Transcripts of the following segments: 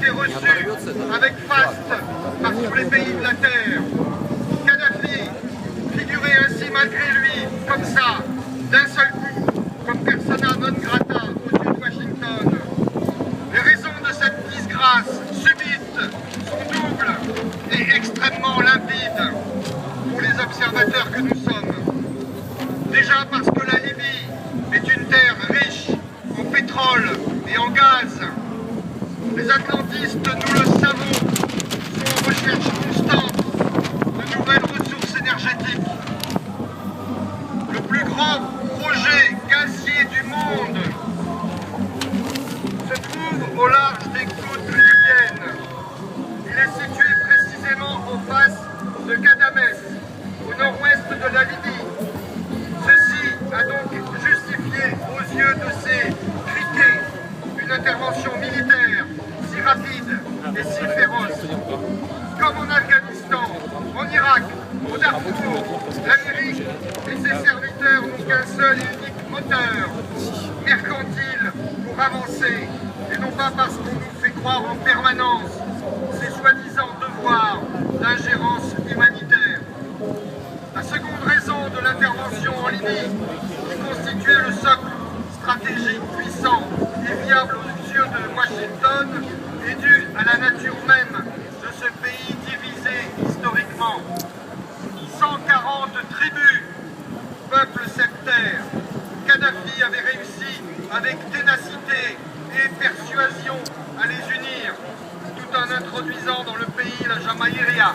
été reçu avec faste par tous les pays de la Terre. Kadhafi figurait ainsi malgré lui, comme ça, d'un seul coup, comme persona non grata aux yeux de Washington. Les raisons de cette disgrâce subite sont doubles et extrêmement limpides pour les observateurs que nous sommes. Déjà parce que la Libye est une terre riche en pétrole et en gaz. Les atlantistes, nous le savons, sont en recherche constante de nouvelles ressources énergétiques. Le plus grand projet gazier du monde se trouve au large des côtes libyennes. Il est situé précisément en face de Ghadamès, au nord-ouest de la Libye. Ceci a donc justifié aux yeux de ces criquets une intervention militaire si rapide et si féroce. Comme en Afghanistan, en Irak, au Darfour, l'Amérique et ses serviteurs n'ont qu'un seul et unique moteur, mercantile, pour avancer, et non pas parce qu'on nous fait croire en permanence ces soi-disant devoirs d'ingérence humanitaire. La seconde raison de l'intervention en Libye, qui constituait le socle stratégique puissant et viable aux yeux de Washington, est due à la nature même de ce pays divisé historiquement. 140 tribus peuplent cette terre. Kadhafi avait réussi avec ténacité et persuasion à les unir, tout en introduisant dans le pays la Jamaïria.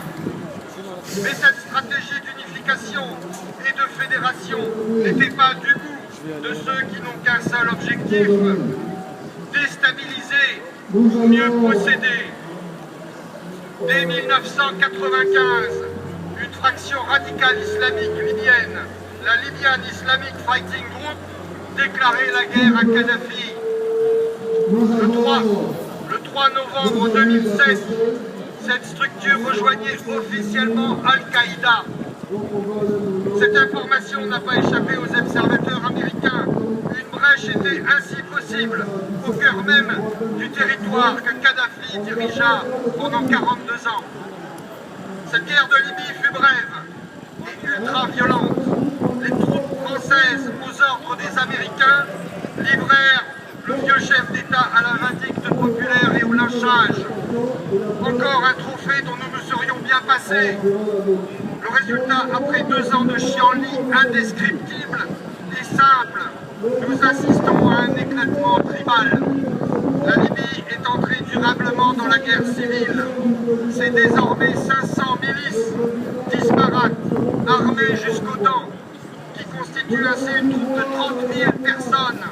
Mais cette stratégie d'unification et de fédération n'était pas du goût de ceux qui n'ont qu'un seul objectif, déstabiliser pour mieux posséder. Dès 1995, une fraction radicale islamique libyenne, la Libyan Islamic Fighting Group, déclarait la guerre à Kadhafi. Le 3 novembre 2007, cette structure rejoignait officiellement Al-Qaïda. Cette information n'a pas échappé aux observateurs américains. Une brèche était ainsi possible au cœur même du territoire que Kadhafi dirigea pendant 42 ans. Cette guerre de Libye fut brève et ultra-violente. Les troupes françaises aux ordres des Américains livrèrent le vieux chef d'État à la vindicte populaire et au lynchage. Encore un trophée dont nous nous serions bien passés. Le résultat, après 2 ans de chienlit indescriptible et simple, nous assistons à un éclatement tribal. La Libye est entrée durablement dans la guerre civile. C'est désormais 500 milices disparates, armées jusqu'aux dents, qui constituent ainsi une troupe de 30 000 personnes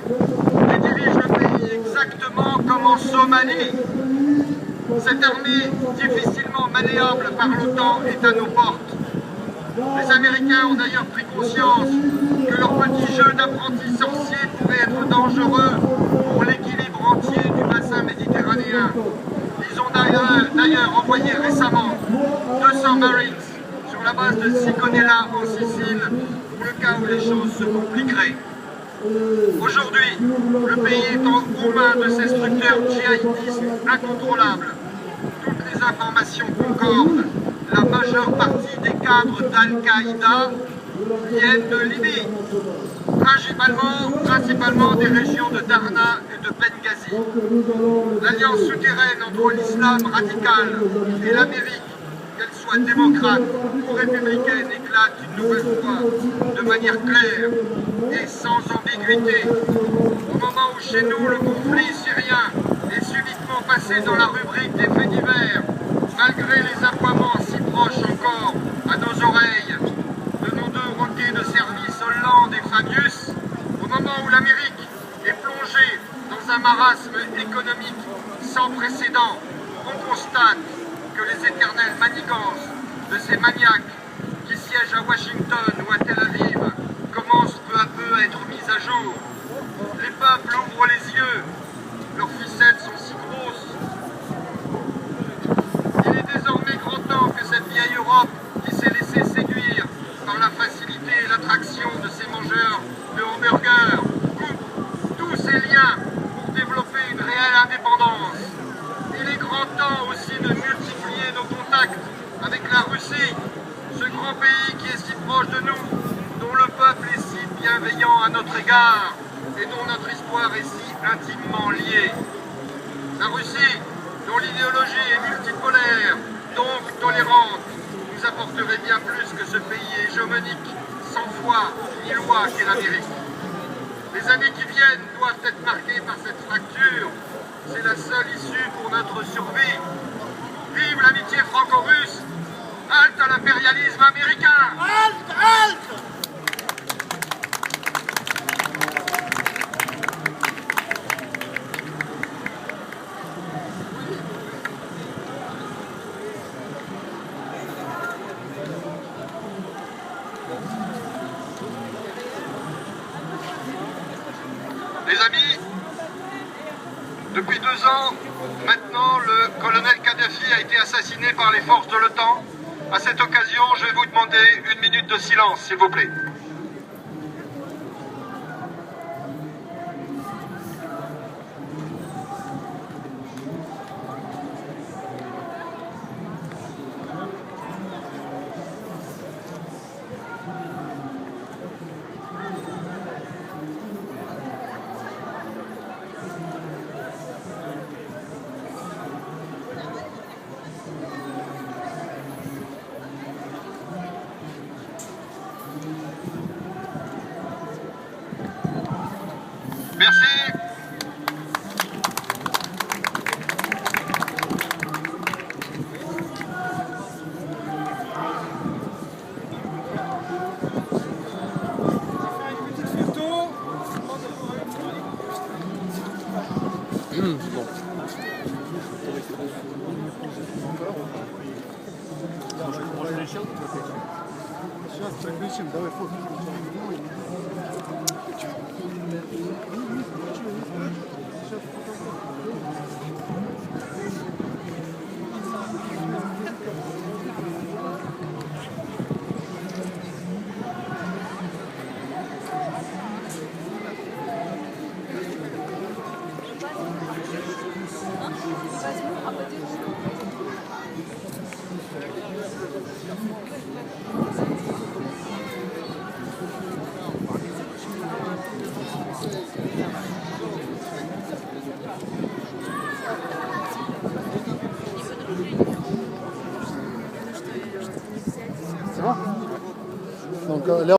qui dirigent le pays exactement comme en Somalie. Cette armée, difficilement malléable par l'OTAN, est à nos portes. Les Américains ont d'ailleurs pris conscience que leur petit jeu d'apprentis sorciers pouvait être dangereux pour l'équilibre entier du bassin méditerranéen. Ils ont d'ailleurs envoyé récemment 200 Marines sur la base de Sigonella en Sicile pour le cas où les choses se compliqueraient. Aujourd'hui, le pays est aux mains de ces structures djihadistes incontrôlables. Toutes les informations concordent. La majeure partie des cadres d'Al-Qaïda viennent de Libye, principalement des régions de Darna et de Benghazi. L'alliance souterraine entre l'islam radical et l'Amérique, qu'elle soit démocrate ou républicaine, éclate une nouvelle fois de manière claire et sans ambiguïté. Au moment où chez nous le conflit syrien est subitement passé dans la rubrique des faits divers, malgré les aboiements si proches encore à nos oreilles de nos 2 roquets de service Hollande et Fabius, au moment où l'Amérique est plongée dans un marasme économique sans précédent, on constate que les éternelles manigances de ces maniaques qui siègent à Washington ou à Tel Aviv commencent peu à peu à être mises à jour. Les peuples ouvrent les yeux, leurs ficelles sont si grosses. Il est désormais grand temps que cette vieille Europe qui s'est laissée séduire par la facilité et l'attraction de ces mangeurs de hamburgers coupe tous ces liens pour développer une réelle indépendance. Il est grand grand temps aussi de multiplier nos contacts avec la Russie, ce grand pays qui est si proche de nous, dont le peuple est si bienveillant à notre égard et dont notre histoire est si intimement liée. La Russie, dont l'idéologie est multipolaire, donc tolérante, nous apporterait bien plus que ce pays hégémonique, sans foi ni loi qu'est l'Amérique. Les années qui viennent doivent être marquées par cette fracture. C'est la seule issue pour notre survie. Vive l'amitié franco-russe! Halte à l'impérialisme américain! Halte! Halte! Les amis, depuis 2 ans, maintenant, le colonel Kadhafi a été assassiné par les forces de l'OTAN. À cette occasion, je vais vous demander 1 minute de silence, s'il vous plaît. Merci. Сейчас приключим, давай фото.